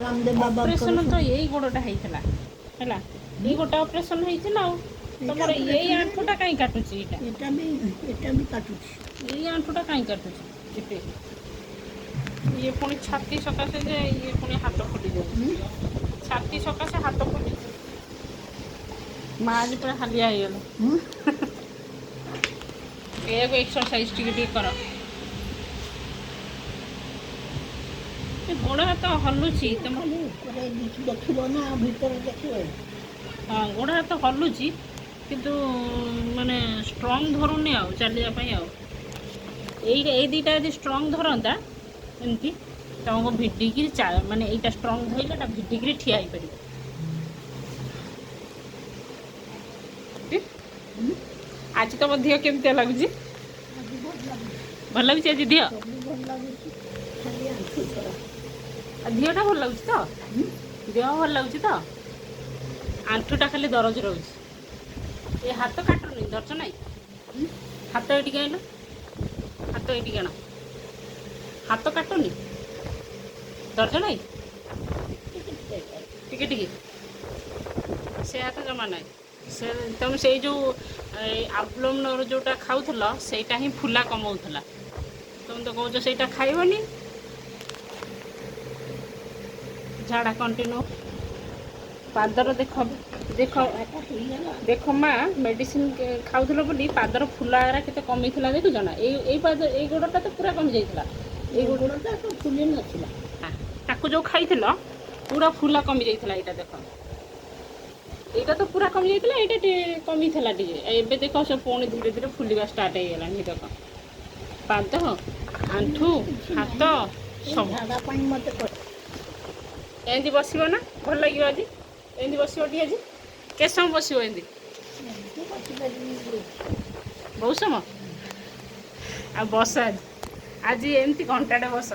Operation तो यही गोड़टा होइतला हैला ये गोटा ऑपरेशन होइछि ना तमर यही आंठुटा काई काटुछि एटा भी काटुछि यही आंठुटा काई काटुछि एते ये पुणी छाती सकाशे जे ये पुणी हाथ फुटी जाय छाती सकाशे हाथ फुटी मां आज पूरा हालिया हो गेल एक एक्सरसाइज टिके कर गोड़ हाथ हलुची तुम देखिब ना भीतर देखिब हाँ गोड़ हाथ हलुची किंतु माने स्ट्रॉंग धरुनी आ चलिया पई आ ए दीटा यदि स्ट्रॉंग धरंता एमती तुमको भिडिकी माने एटा स्ट्रॉंग धइला भिडिकी ठिया ही पड़ी आज तुम देह केमती लगुच भल लगुच आज देह देहटा भल लगुच तो देह भल लगुच तो आंठुटा खाली दरज रोच ये हाथ काटुनी दर्ज ना हाथ ये कहल हाथ ये कण हाथ काटुनी दर्ज ना टिके टिके से हाथ जमा ना से तुम से जो आब्लोमनर जोटा खाऊल सेटा ही फुला कमाऊला तुम तो कौच से खाइबनी झाड़ा कंटिन्यू पादर देख देख देख माँ मेडिसिन खाऊल बोली पादर फुला के कमी थी देखुच ना ये पाद ये गोड़टा तो पूरा कमी जाइए ये गोड़टा तो फुली नाला ताकू जो खाई पूरा फुला कमी जाइए यहाँ देख यहाँ तो पूरा कमी जाइए यहाँ कमी थी टे देख से पुणी धीरे धीरे फुलवा स्टार्ट हो गला देख पाद आंठू हाथ सब मत एमती बस ना भल लगे आज एमती बस आज के समय बस एमती बहुत समय आ बस आज आज एमती घंटाटे बस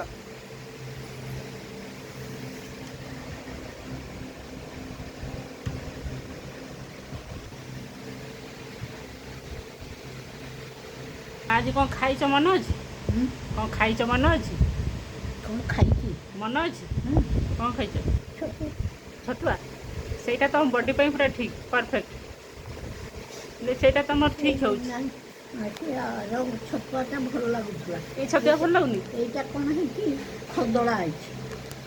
आज कौन खाई मन अच्छी कौन खाई मन अच्छी कौन खाई मन अच्छी कौन खाई छतुआ सेटा तुम बॉडी पे पूरा ठीक परफेक्ट सेटा तुम ठीक हो छतुआटा भल लगुला ये छतुआ भल लगुनि एटा कौन है कि खदड़ा है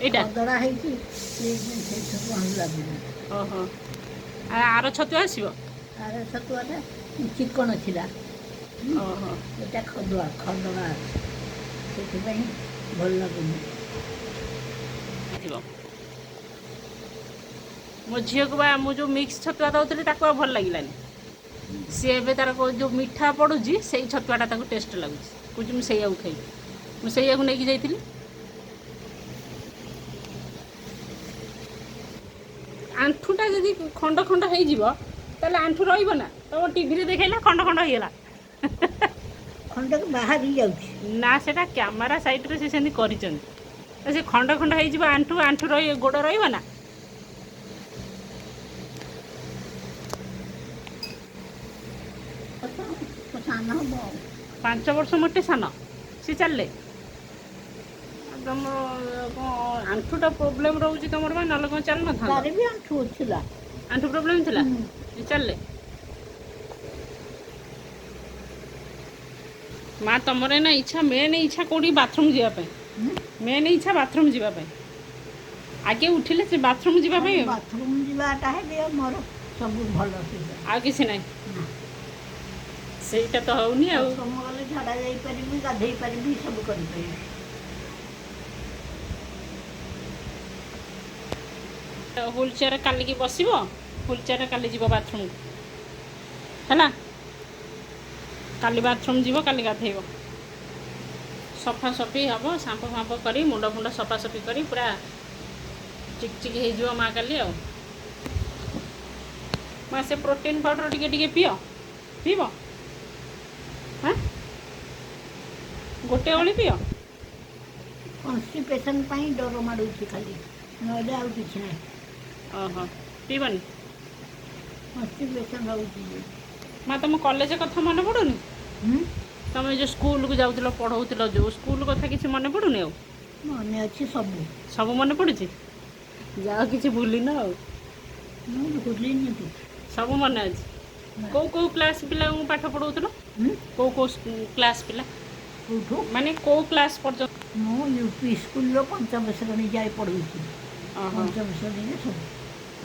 एटा खदड़ा है कि छतुआ भल लगुला ओहो आरो छतुआ आसीबो आरो छतुआटा चिकन थिला ओहो एटा खदड़ा से भल लगुनि मो झील को बा मु जो मिक्स छतुआ दौली भल लगे सी ए तार जो मीठा पड़ू से छतुआटा टेस्ट लगुच कौच मुझे खाई मुझे नहीं जाइली आंठुटा जदि खंड खंड हो आंठू रहा तुम टीवी देखला खंड खंड होगा खंड बाहर ना से कैमेरा साइड से से खंड खंड हो आंठू आंठू गोड़ रहा 5 वर्ष मोटे सान सी चल तुम आंठुटा प्रोब्लेम रोचे तुम ना कौन चल ना आंठू प्रोब्लेम थी चल माँ तुम ना इच्छा मेन इच्छा कौटी बाथरूम जावाई मेन इच्छा बाथरूम जावाई आगे उठिले से बाथरूम जावाई बाथरूम जावाटा है मोर सब भल आ किसी ना सेटा तो होनी आ झाड़ा जापरि गाधे पारि सब कर व्हील चेयर काली की बस व्हील चेयर काली जीव बाथरूम है काली बाथरूम जीव काली गाधेब सफा सफी हम सांपो फांपो कर मुंड फुंड सफा सफी कर पूरा चिकचिक हो माँ काली आ माँ से प्रोटीन पाउडर टिके पियो पीब हाँ गोटे ओली पियो कन्स्टिपेशन डर मारू खाली ना आउ कि ओहो पीबनी कन्स्टिपेशन हो माँ तुम कॉलेज कथा मन पड़ुनी तुम जो स्कूल को जाऊल पढ़ाऊल जो स्कूल कथा किसी मन पड़ुनी आ मन अच्छी सब सब मन पड़ुची ଯାହା କିଛି ଭୁଲିନ ଆଉ ମୁଁ ଭୁଲିନି କିଛି। ସବୁ ମନେ ଅଛି। ନା। କୋଉ କ୍ଲାସ୍ ପିଲାଙ୍କୁ ପାଠ ପଢ଼ଉଥିଲ? ହୁଁ? କୋଉ କ୍ଲାସ୍ ପିଲା କୋଉଠୁ? ମାନେ କୋଉ କ୍ଲାସ୍ ପର୍ଯ୍ୟନ୍ତ? ମୁଁ ୟୁପି ସ୍କୁଲର ପଞ୍ଚମ ଶ୍ରେଣୀ ଯାଇ ପଢ଼ୁଛି। ଓହୋ ପଞ୍ଚମ ଶ୍ରେଣୀରେ ସବୁ।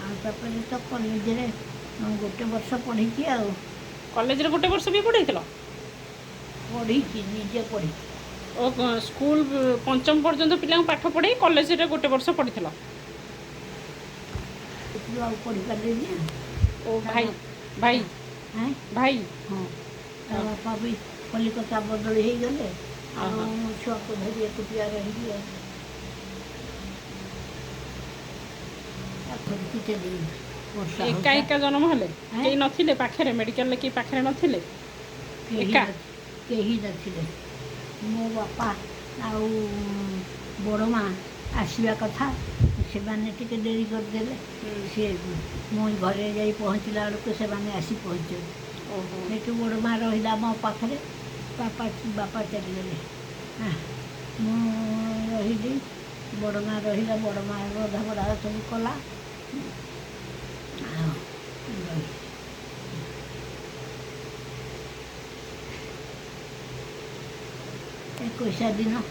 ଆଉ ତାପରେ ତ କଲେଜରେ ଗୋଟେ ବର୍ଷ ପଢ଼ିଛି ଆଉ। କଲେଜରେ ଗୋଟେ ବର୍ଷ ବି ପଢ଼େଇଥିଲ? ପଢ଼ିଛି ନିଜେ ପଢ଼ିଛି। ଓ ସ୍କୁଲ ପଞ୍ଚମ ପର୍ଯ୍ୟନ୍ତ ପିଲାଙ୍କୁ ପାଠ ପଢ଼େଇ କଲେଜରେ ଗୋଟେ ବର୍ଷ ପଢ଼ିଥିଲ? ସେଥିରୁ ଆଉ ପଢ଼ିପାରିଲିନି ଆଉ। ଓ ତା ଭାଇ ଭାଇ ବାପା ଆଁ ଭାଇ ହଁ ତା ହଁ ବାପା ବି କଲିକତା ବଦଳି ହେଇଗଲେ। ଆଉ ଓହୋ ମୋ ଛୁଆକୁ ଧରି ଏକୁଟିଆ ରହିଲି ଆଉ। ପାଖରେ ଟିକେ ଦେଇ ବର୍ଷା ଏକା ହଉଥିଲା। ଏକା ଜନ୍ମ ହେଲେ? ଆଁ କେହି ନଥିଲେ ପାଖରେ? ମେଡ଼ିକାଲରେ କେହି ପାଖରେ ନଥିଲେ? ଏକା କେହି ନଥିଲେ। ମୋ ବାପା ଆଉ ବଡ଼ ମା ଆସିବା କଥା, ସେମାନେ ଟିକେ ଡେରି କରିଦେଲେ। ସିଏ ମୁଁ ଘରେ ଯାଇ ପହଞ୍ଚିଲା ବେଳକୁ ସେମାନେ ଆସି ପହଞ୍ଚିଲେ। ଓହୋ ସେଇଠୁ ବଡ଼ ମା ରହିଲା ମୋ ପାଖରେ। ବାପା ଚାଲିଗଲେ। ମୁଁ ରହିଲି। ବଡ଼ ମା ରହିଲା। ବଡ଼ ମା ରନ୍ଧାବଢ଼ା ସବୁ କଲା। ଆଉ ରହିଲି। 21 ଦିନ